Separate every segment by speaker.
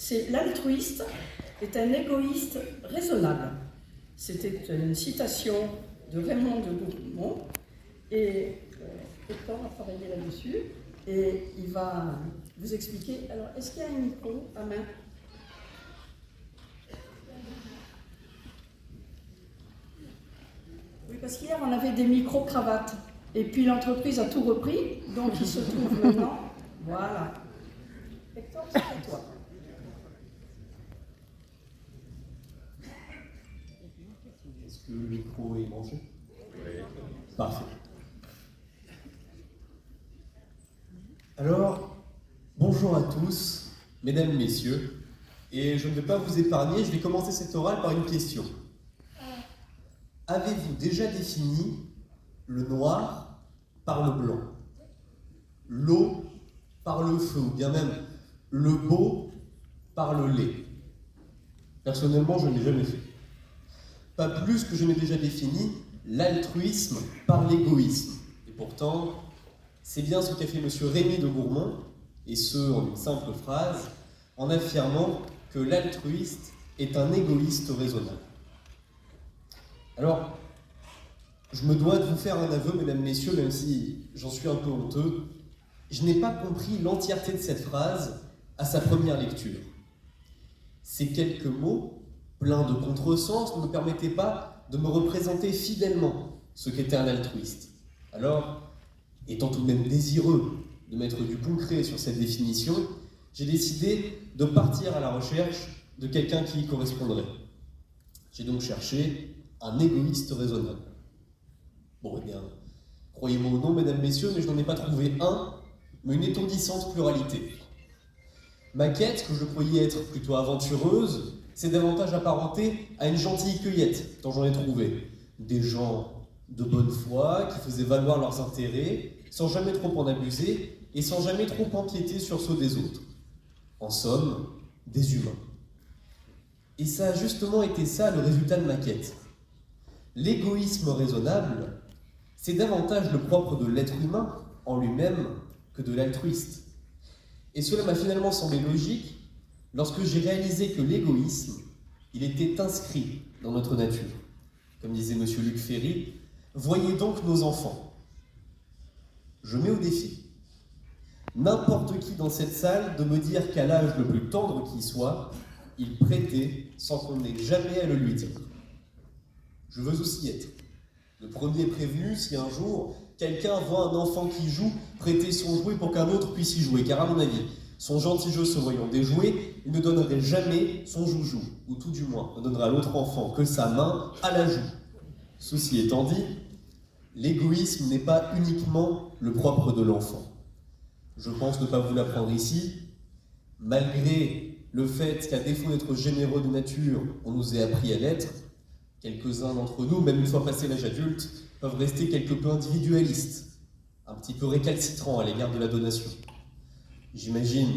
Speaker 1: c'est l'altruiste est un égoïste raisonnable. C'était une citation de Raymond de Gourmont, et Hector a travaillé là-dessus, et il va vous expliquer. Alors, est-ce qu'il y a un micro à main? Oui, parce qu'hier, on avait des micro-cravates, et puis l'entreprise a tout repris, donc il se trouve maintenant. Voilà. Hector, c'est à toi.
Speaker 2: Est-ce que le micro est branché? Oui. Parfait. Alors, bonjour à tous, mesdames, messieurs, et je ne vais pas vous épargner, je vais commencer cette orale par une question. Avez-vous déjà défini le noir par le blanc, l'eau par le feu, ou bien même le beau par le laid? Personnellement, je ne l'ai jamais fait. Pas plus que je n'ai déjà défini l'altruisme par l'égoïsme. Et pourtant, c'est bien ce qu'a fait M. Rémy de Gourmont, et ce, en une simple phrase, en affirmant que l'altruiste est un égoïste raisonnable. Alors, je me dois de vous faire un aveu, mesdames, messieurs, même si j'en suis un peu honteux, je n'ai pas compris l'entièreté de cette phrase à sa première lecture. Ces quelques mots, pleins de contresens, ne me permettaient pas de me représenter fidèlement ce qu'était un altruiste. Alors, étant tout de même désireux de mettre du concret sur cette définition, j'ai décidé de partir à la recherche de quelqu'un qui y correspondrait. J'ai donc cherché un égoïste raisonnable. Bon, eh bien, croyez-moi ou non, mesdames, messieurs, mais je n'en ai pas trouvé un, mais une étourdissante pluralité. Ma quête, que je croyais être plutôt aventureuse, s'est davantage apparentée à une gentille cueillette, tant j'en ai trouvé. Des gens de bonne foi, qui faisaient valoir leurs intérêts, sans jamais trop en abuser, et sans jamais trop empiéter sur ceux des autres. En somme, des humains. Et ça a justement été ça le résultat de ma quête. L'égoïsme raisonnable, c'est davantage le propre de l'être humain en lui-même que de l'altruiste. Et cela m'a finalement semblé logique lorsque j'ai réalisé que l'égoïsme, il était inscrit dans notre nature. Comme disait M. Luc Ferry, voyez donc nos enfants. Je mets au défi n'importe qui dans cette salle de me dire qu'à l'âge le plus tendre qu'il soit, il prêtait sans qu'on n'ait jamais à le lui dire. Je veux aussi être le premier prévenu si un jour quelqu'un voit un enfant qui joue prêter son jouet pour qu'un autre puisse y jouer, car à mon avis, son gentil jeu se voyant déjoué, il ne donnerait jamais son joujou, ou tout du moins ne donnera à l'autre enfant que sa main à la joue. Ceci étant dit, l'égoïsme n'est pas uniquement le propre de l'enfant. Je pense ne pas vous l'apprendre ici, malgré le fait qu'à défaut d'être généreux de nature, on nous ait appris à l'être, quelques-uns d'entre nous, même une fois passé l'âge adulte, peuvent rester quelque peu individualistes, un petit peu récalcitrants à l'égard de la donation. J'imagine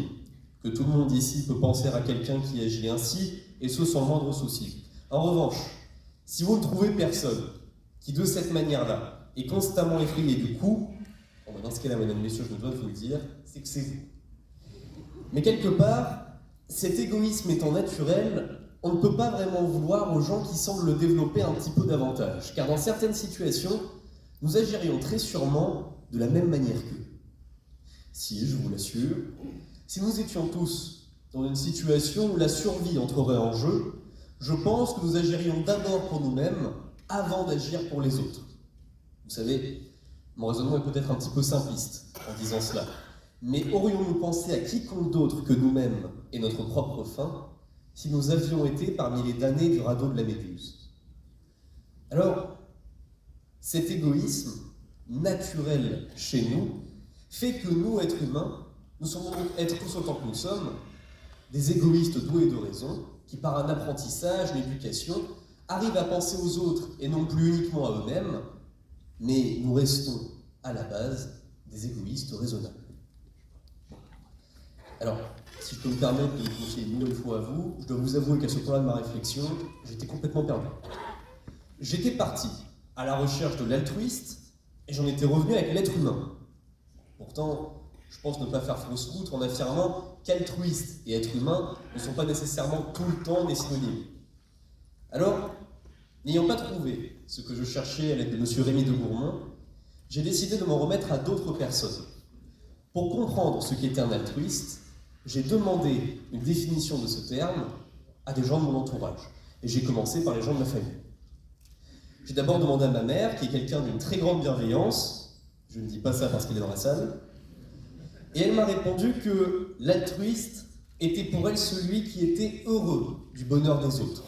Speaker 2: que tout le monde ici peut penser à quelqu'un qui agit ainsi, et ce sans le moindre souci. En revanche, si vous ne trouvez personne qui, de cette manière-là, est constamment effrayé du coup, dans ce cas-là, mesdames, messieurs, je me dois de vous le dire, c'est que c'est vous. Mais quelque part, cet égoïsme étant naturel, on ne peut pas vraiment vouloir aux gens qui semblent le développer un petit peu davantage, car dans certaines situations, nous agirions très sûrement de la même manière qu'eux. Si, je vous l'assure, si nous étions tous dans une situation où la survie entrerait en jeu, je pense que nous agirions d'abord pour nous-mêmes avant d'agir pour les autres. Vous savez, mon raisonnement est peut-être un petit peu simpliste en disant cela, mais aurions-nous pensé à quiconque d'autre que nous-mêmes et notre propre fin si nous avions été parmi les damnés du radeau de la Méduse? Alors, cet égoïsme naturel chez nous fait que nous, êtres humains, nous sommes être tous autant que nous sommes, des égoïstes doués de raison, qui par un apprentissage, une éducation, arrivent à penser aux autres et non plus uniquement à eux-mêmes, mais nous restons à la base des égoïstes raisonnables. Alors, si je peux me permettre de vous confier une nouvelle fois à vous, je dois vous avouer qu'à ce point-là de ma réflexion, j'étais complètement perdu. J'étais parti à la recherche de l'altruiste et j'en étais revenu avec l'être humain. Pourtant, Je pense ne pas faire fausse route en affirmant qu'altruiste et être humain ne sont pas nécessairement tout le temps des synonymes. Alors, n'ayant pas trouvé ce que je cherchais à l'aide de M. Rémy de Gourmont, j'ai décidé de m'en remettre à d'autres personnes. Pour comprendre ce qu'était un altruiste, j'ai demandé une définition de ce terme à des gens de mon entourage. Et j'ai commencé par les gens de ma famille. J'ai d'abord demandé à ma mère, qui est quelqu'un d'une très grande bienveillance, je ne dis pas ça parce qu'elle est dans la salle, et elle m'a répondu que l'altruiste était pour elle celui qui était heureux du bonheur des autres.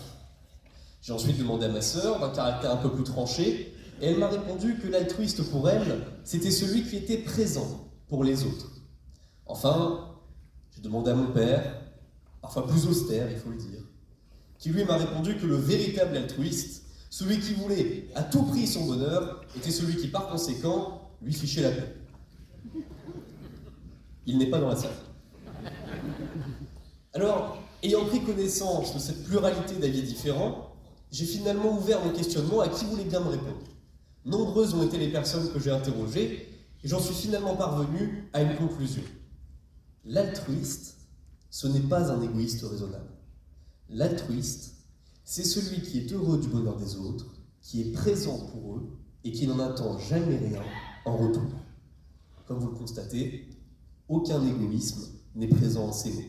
Speaker 2: J'ai ensuite demandé à ma sœur, d'un caractère un peu plus tranché, et elle m'a répondu que l'altruiste pour elle, c'était celui qui était présent pour les autres. Enfin, j'ai demandé à mon père, parfois plus austère, il faut le dire, qui lui m'a répondu que le véritable altruiste, celui qui voulait à tout prix son bonheur, était celui qui, par conséquent, lui fichait la paix. Il n'est pas dans la salle. Alors, ayant pris connaissance de cette pluralité d'avis différents, j'ai finalement ouvert mon questionnement à qui voulait bien me répondre. Nombreuses ont été les personnes que j'ai interrogées, et j'en suis finalement parvenu à une conclusion. L'altruiste, ce n'est pas un égoïste raisonnable. L'altruiste, c'est celui qui est heureux du bonheur des autres, qui est présent pour eux et qui n'en attend jamais rien en retour. Comme vous le constatez, aucun égoïsme n'est présent en ces mots.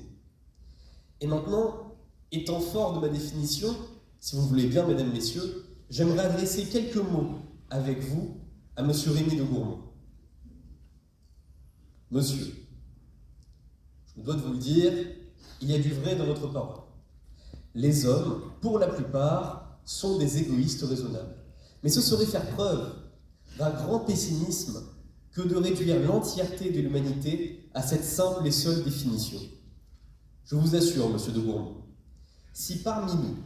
Speaker 2: Et maintenant, étant fort de ma définition, si vous voulez bien, mesdames, messieurs, j'aimerais adresser quelques mots avec vous à M. Rémy de Gourmont. Monsieur, je me dois de vous le dire, il y a du vrai dans votre parole. Les hommes, pour la plupart, sont des égoïstes raisonnables. Mais ce serait faire preuve d'un grand pessimisme que de réduire l'entièreté de l'humanité à cette simple et seule définition. Je vous assure, monsieur de Gourmont, si parmi nous,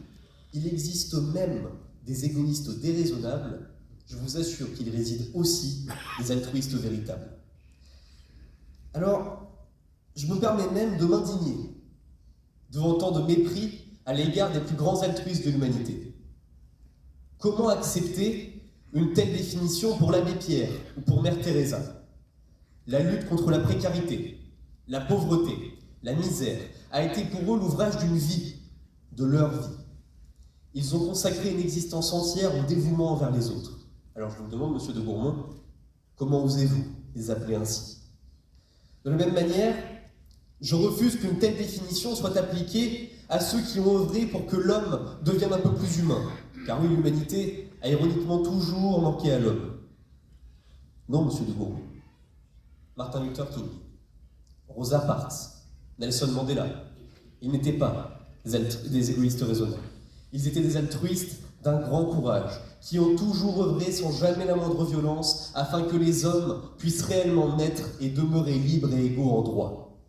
Speaker 2: il existe même des égoïstes déraisonnables, je vous assure qu'il réside aussi des altruistes véritables. Alors, je me permets même de m'indigner devant tant de mépris à l'égard des plus grands altruistes de l'humanité. Comment accepter une telle définition pour l'abbé Pierre ou pour Mère Teresa? La lutte contre la précarité, la pauvreté, la misère a été pour eux l'ouvrage d'une vie, de leur vie. Ils ont consacré une existence entière au dévouement envers les autres. Alors je vous demande, monsieur de Gourmont, comment osez-vous les appeler ainsi? De la même manière, je refuse qu'une telle définition soit appliquée à ceux qui ont œuvré pour que l'homme devienne un peu plus humain. Car oui, l'humanité a ironiquement toujours manqué à l'homme. Non, monsieur de Gourmont. Martin Luther King, Rosa Parks, Nelson Mandela, ils n'étaient pas des égoïstes raisonnables. Ils étaient des altruistes d'un grand courage, qui ont toujours œuvré sans jamais la moindre violence, afin que les hommes puissent réellement naître et demeurer libres et égaux en droit.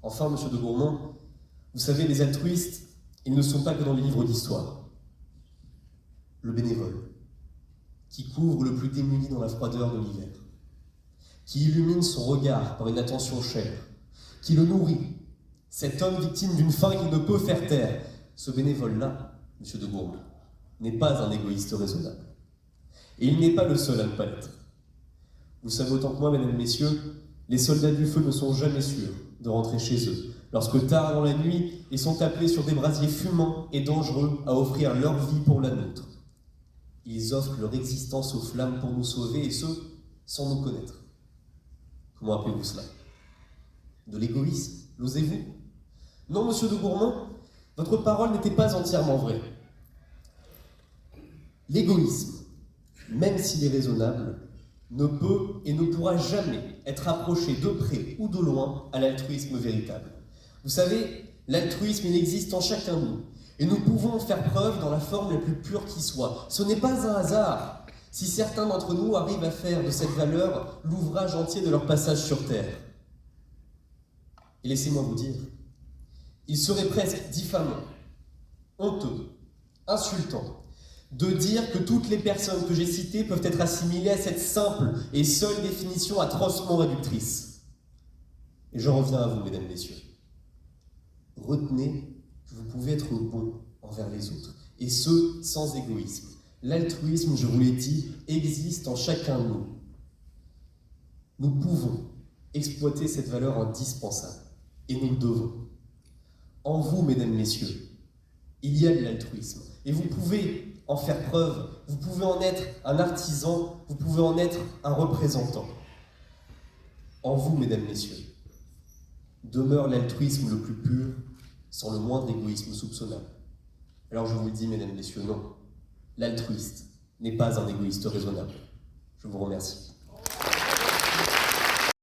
Speaker 2: Enfin, monsieur de Gourmont, vous savez, les altruistes, ils ne sont pas que dans les livres d'histoire. Le bénévole, qui couvre le plus démuni dans la froideur de l'hiver, qui illumine son regard par une attention chère, qui le nourrit, cet homme victime d'une faim qu'il ne peut faire taire, ce bénévole-là, monsieur de Gourmont, n'est pas un égoïste raisonnable. Et il n'est pas le seul à ne pas l'être. Vous savez autant que moi, mesdames, messieurs, les soldats du feu ne sont jamais sûrs de rentrer chez eux, lorsque tard dans la nuit, ils sont appelés sur des brasiers fumants et dangereux à offrir leur vie pour la nôtre. Ils offrent leur existence aux flammes pour nous sauver, et ce, sans nous connaître. Comment appelez-vous cela? De l'égoïsme, l'osez-vous? Non, monsieur de Gourmont, votre parole n'était pas entièrement vraie. L'égoïsme, même s'il est raisonnable, ne peut et ne pourra jamais être approché de près ou de loin à l'altruisme véritable. Vous savez, l'altruisme, il existe en chacun de nous, et nous pouvons en faire preuve dans la forme la plus pure qui soit. Ce n'est pas un hasard si certains d'entre nous arrivent à faire de cette valeur l'ouvrage entier de leur passage sur Terre. Et laissez-moi vous dire, il serait presque diffamant, honteux, insultant, de dire que toutes les personnes que j'ai citées peuvent être assimilées à cette simple et seule définition atrocement réductrice. Et je reviens à vous, mesdames, messieurs. Retenez que vous pouvez être bon envers les autres, et ce, sans égoïsme. L'altruisme, je vous l'ai dit, existe en chacun de nous. Nous pouvons exploiter cette valeur indispensable. Et nous le devons. En vous, mesdames, messieurs, il y a de l'altruisme. Et vous pouvez en faire preuve, vous pouvez en être un artisan, vous pouvez en être un représentant. En vous, mesdames, messieurs, demeure l'altruisme le plus pur, sans le moindre égoïsme soupçonnable. Alors je vous le dis, mesdames, messieurs, non. L'altruiste n'est pas un égoïste raisonnable. Je vous remercie.